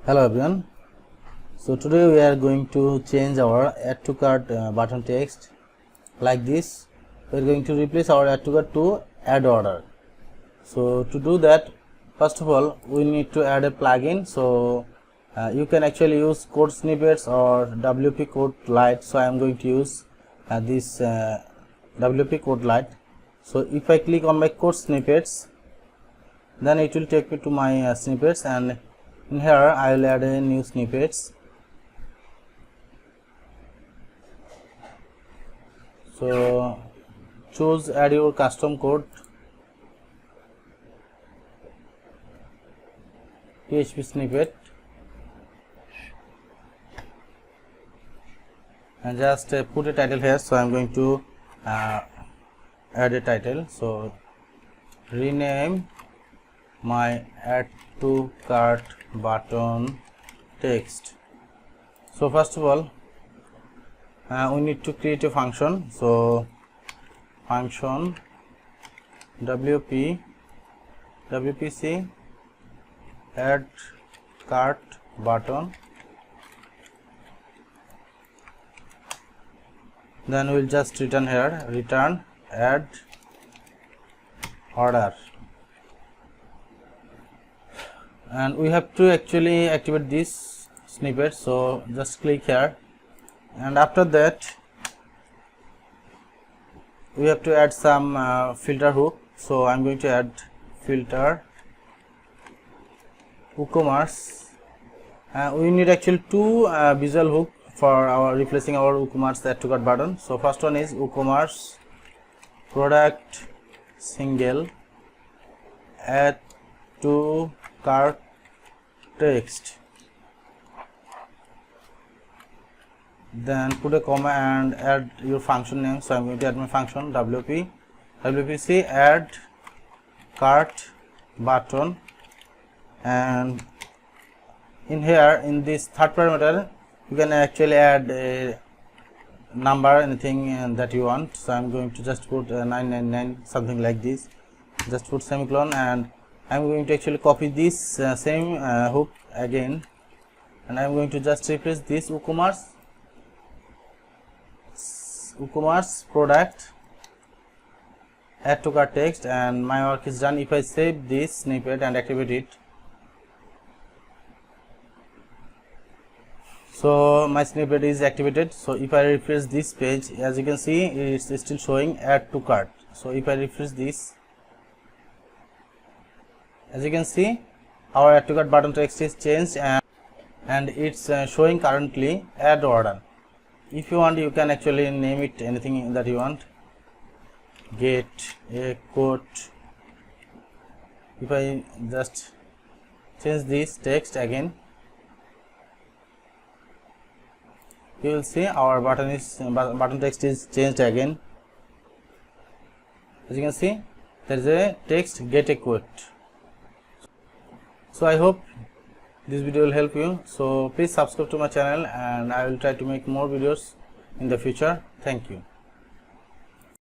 Hello everyone. So today we are going to change our add to cart button text like this. We are going to replace our add to cart to add order. So to do that, first of all we need to add a plugin. So you can actually use code snippets or WP code light. So I am going to use this WP code light. So if I click on my code snippets, then it will take me to my snippets, and in here I will add a new snippets. So choose add your custom code, PHP snippet, and just put a title here. So I am going to add a title. So rename my add to cart button text. So first of all we need to create a function. So function wpc add cart button, then we'll just return here, return add order, and we have to actually activate this snippet. So just click here, and after that we have to add some filter hook. So I'm going to add filter WooCommerce. We need actually two visual hook for our replacing our WooCommerce add to cart button. So first one is WooCommerce product single add to cart text, then put a comma and add your function name. So I'm going to add my function wpc add cart button, and in here in this third parameter you can actually add a number, anything that you want. So I'm going to just put 999, something like this, just put semicolon, and I'm going to actually copy this same hook again, and I'm going to just replace this WooCommerce product add to cart text, and my work is done. If I save this snippet and activate it, so my snippet is activated. So if I refresh this page, as you can see it's still showing add to cart. So if I refresh this, as you can see our add to cart button text is changed, and it's showing currently add order. If you want, you can actually name it anything that you want, get a quote. If I just change this text again, you will see our button text is changed again. As you can see there is a text get a quote. So I hope this video will help you. So please subscribe to my channel, and I will try to make more videos in the future. Thank you.